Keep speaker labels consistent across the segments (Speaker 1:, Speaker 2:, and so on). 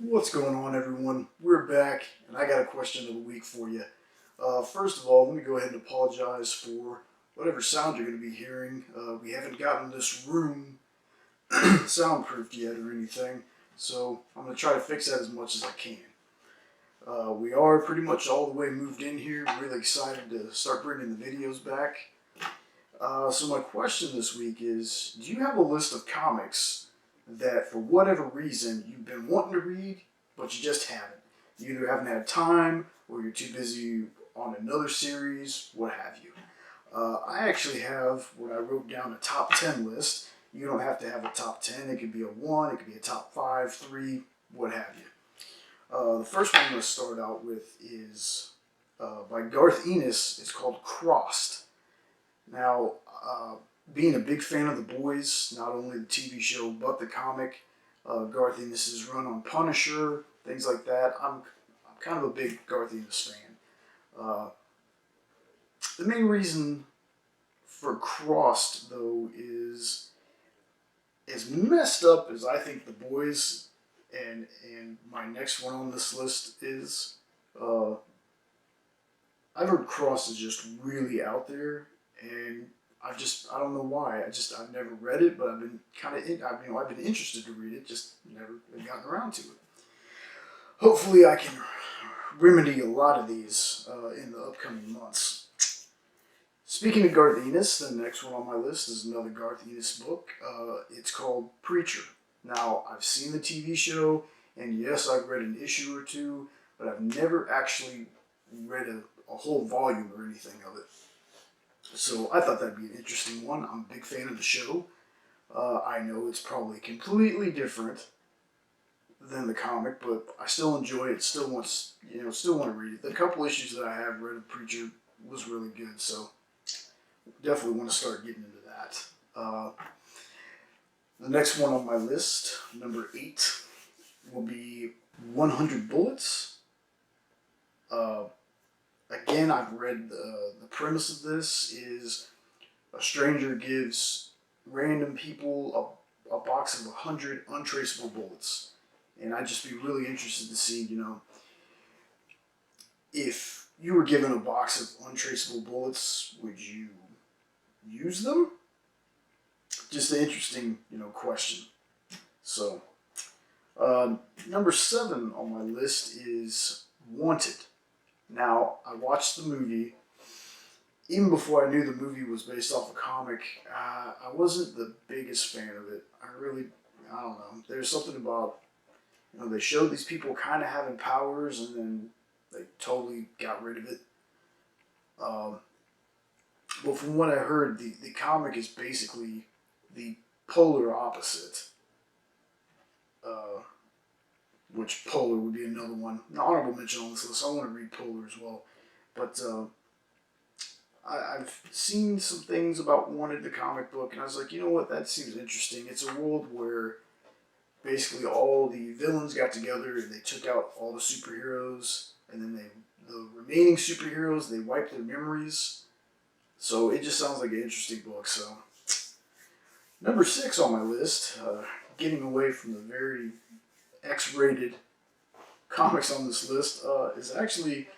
Speaker 1: What's going on, everyone? We're back, and I got a question of the week for you. First of all, let me go ahead and apologize for whatever sound you're going to be hearing. We haven't gotten this room soundproofed yet or anything, so I'm going to try to fix that as much as I can. We are pretty much all the way moved in here. Really excited to start bringing the videos back. So my question this week is, do you have a list of comics that for whatever reason you've been wanting to read, but you just haven't? You either haven't had time, or you're too busy on another series, what have you. I actually have what I wrote down, a top 10 list. You don't have to have a top 10. It could be a 1, it could be a top 5, 3, what have you. The first one I'm going to start out with is by Garth Ennis. It's called Crossed. Now, being a big fan of The Boys, not only the TV show, but the comic, Garth Ennis' run on Punisher, things like that, I'm kind of a big Garth Ennis fan. The main reason for Crossed, though, is as messed up as I think The Boys and my next one on this list is. I've heard Crossed is just really out there, and I don't know why. I've never read it, but I've been I've been interested to read it, just never gotten around to it. Hopefully I can remedy a lot of these in the upcoming months. Speaking of Garth Ennis, the next one on my list is another Garth Ennis book. It's called Preacher. Now, I've seen the TV show, and yes, I've read an issue or two, but I've never actually read a whole volume or anything of it. So I thought that'd be an interesting one. I'm a big fan of the show. I know it's probably completely different than the comic, but I still enjoy it. Still want to read it. The couple issues that I have read of Preacher was really good, so definitely want to start getting into that. The next one on my list, number 8, will be 100 Bullets. Again, I've read the premise of this is a stranger gives random people a box of 100 untraceable bullets. And I'd just be really interested to see, if you were given a box of untraceable bullets, would you use them? Just an interesting, question. So, number 7 on my list is Wanted. Now, I watched the movie. Even before I knew the movie was based off a comic, I wasn't the biggest fan of it. I don't know. There's something about, they showed these people kind of having powers, and then they totally got rid of it. But from what I heard, the comic is basically the polar opposite. Which Polar would be another one. An honorable mention on this list. I want to read Polar as well. But I've seen some things about Wanted, the comic book, and I was like, you know what, that seems interesting. It's a world where basically all the villains got together and they took out all the superheroes, and then the remaining superheroes, they wiped their memories. So it just sounds like an interesting book. So number 6 on my list, getting away from the very X-rated comics on this list, is actually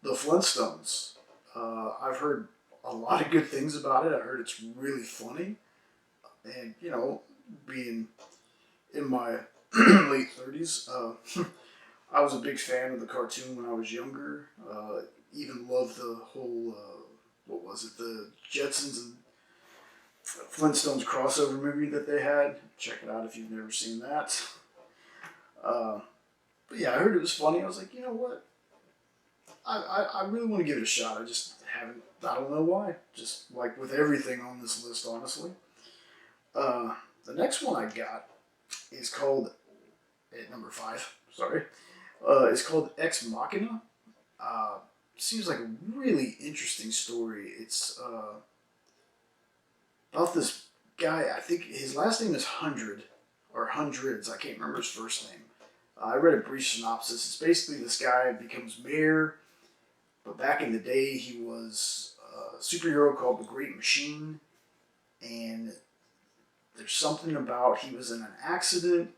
Speaker 1: the Flintstones. I've heard a lot of good things about it. I heard it's really funny, and being in my late 30s, I was a big fan of the cartoon when I was younger. Even loved the whole the Jetsons and Flintstones crossover movie that they had. Check it out if you've never seen that. But yeah, I heard it was funny. I was like, you know what? I really want to give it a shot. I just haven't. I don't know why. Just like with everything on this list, honestly. The next one I got is called, at number 5, sorry. It's called Ex Machina. Seems like a really interesting story. It's about this guy. I think his last name is Hundred, or Hundreds. I can't remember his first name. I read a brief synopsis. It's basically this guy becomes mayor, but back in the day he was a superhero called the Great Machine, and there's something about he was in an accident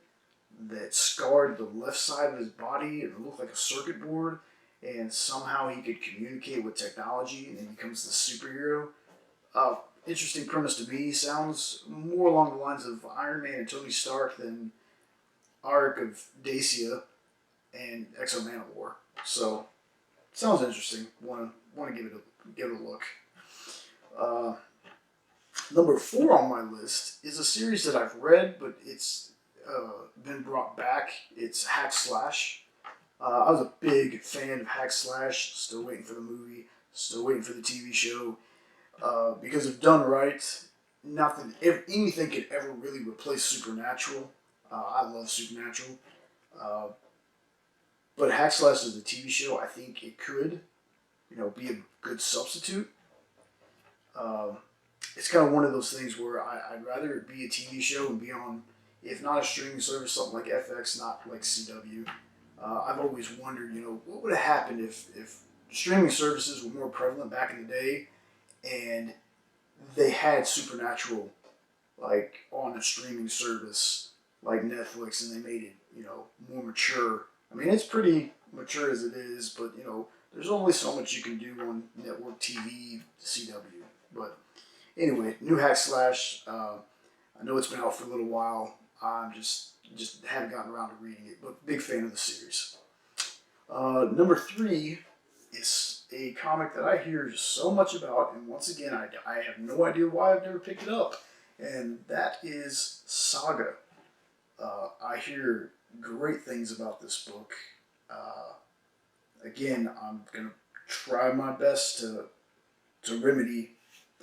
Speaker 1: that scarred the left side of his body, and it looked like a circuit board, and somehow he could communicate with technology and then becomes the superhero. Interesting premise to me. Sounds more along the lines of Iron Man and Tony Stark than Arc of Dacia and Exo Manowar. So sounds interesting. Want to give it a look. Number 4 on my list is a series that I've read, but it's been brought back. It's Hack Slash. I was a big fan of Hack Slash. Still waiting for the movie. Still waiting for the TV show. Because if done right, anything could ever really replace Supernatural. I love Supernatural. But Hack Slash as a TV show, I think it could, be a good substitute. It's kind of one of those things where I'd rather it be a TV show and be on, if not a streaming service, something like FX, not like CW. I've always wondered, what would have happened if streaming services were more prevalent back in the day, and they had Supernatural like on a streaming service like Netflix, and they made it, more mature. I mean, it's pretty mature as it is, but there's only so much you can do on network TV, CW. But anyway, new Hack Slash. I know it's been out for a little while. I'm just haven't gotten around to reading it, but big fan of the series. Number 3 is a comic that I hear so much about, and once again, I have no idea why I've never picked it up, and that is Saga. I hear great things about this book. Again, I'm going to try my best to remedy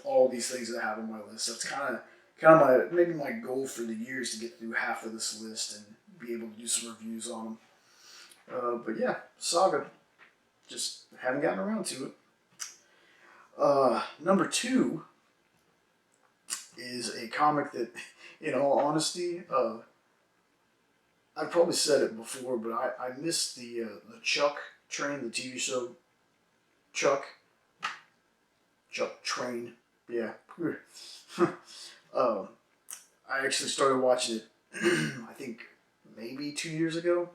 Speaker 1: all these things that I have on my list. That's kind of maybe my goal for the year is to get through half of this list and be able to do some reviews on them. But yeah, Saga. Just haven't gotten around to it. Number 2 is a comic that, in all honesty, I've probably said it before, but I missed the Chuck Train, the TV show Chuck Train. Yeah. I actually started watching it, I think, maybe 2 years ago.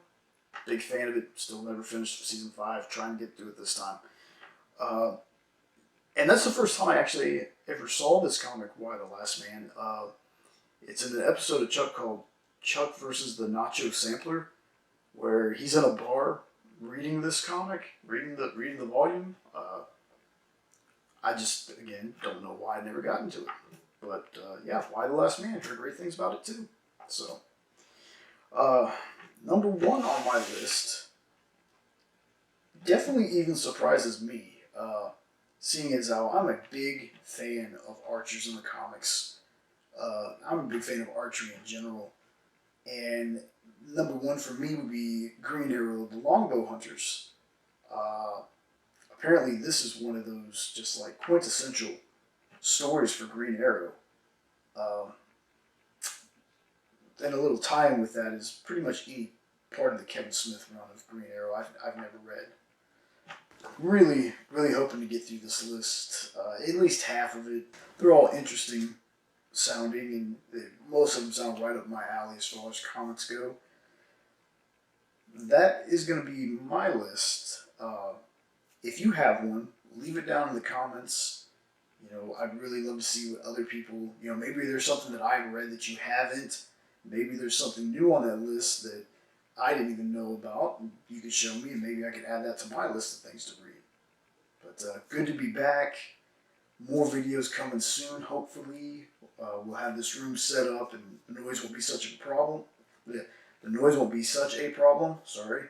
Speaker 1: Big fan of it. Still never finished season 5. Trying to get through it this time. And that's the first time I actually ever saw this comic, Why the Last Man. It's in an episode of Chuck called Chuck versus the Nacho Sampler, where he's in a bar reading this comic, reading the volume. I just, again, don't know why I never got into it. But yeah, Why the Last Man. Heard great things about it too. So, number 1 on my list definitely even surprises me, seeing as how I'm a big fan of archers in the comics. I'm a big fan of archery in general. And number 1 for me would be Green Arrow, the Longbow Hunters. Apparently this is one of those just like quintessential stories for Green Arrow. And a little tie-in with that is pretty much any part of the Kevin Smith run of Green Arrow I've never read. Really, really hoping to get through this list. At least half of it. They're all interesting sounding, and most of them sound right up my alley as far as comics go. That is going to be my list. If you have one, leave it down in the comments. I'd really love to see what other people, maybe there's something that I've read that you haven't. Maybe there's something new on that list that I didn't even know about. And you could show me, and maybe I could add that to my list of things to read. But good to be back. More videos coming soon, hopefully. We'll have this room set up, and the noise won't be such a problem. The noise won't be such a problem. Sorry.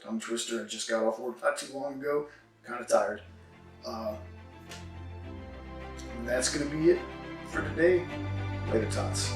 Speaker 1: Tongue twister. I just got off work not too long ago. Kind of tired. And that's going to be it for today. Later, tots.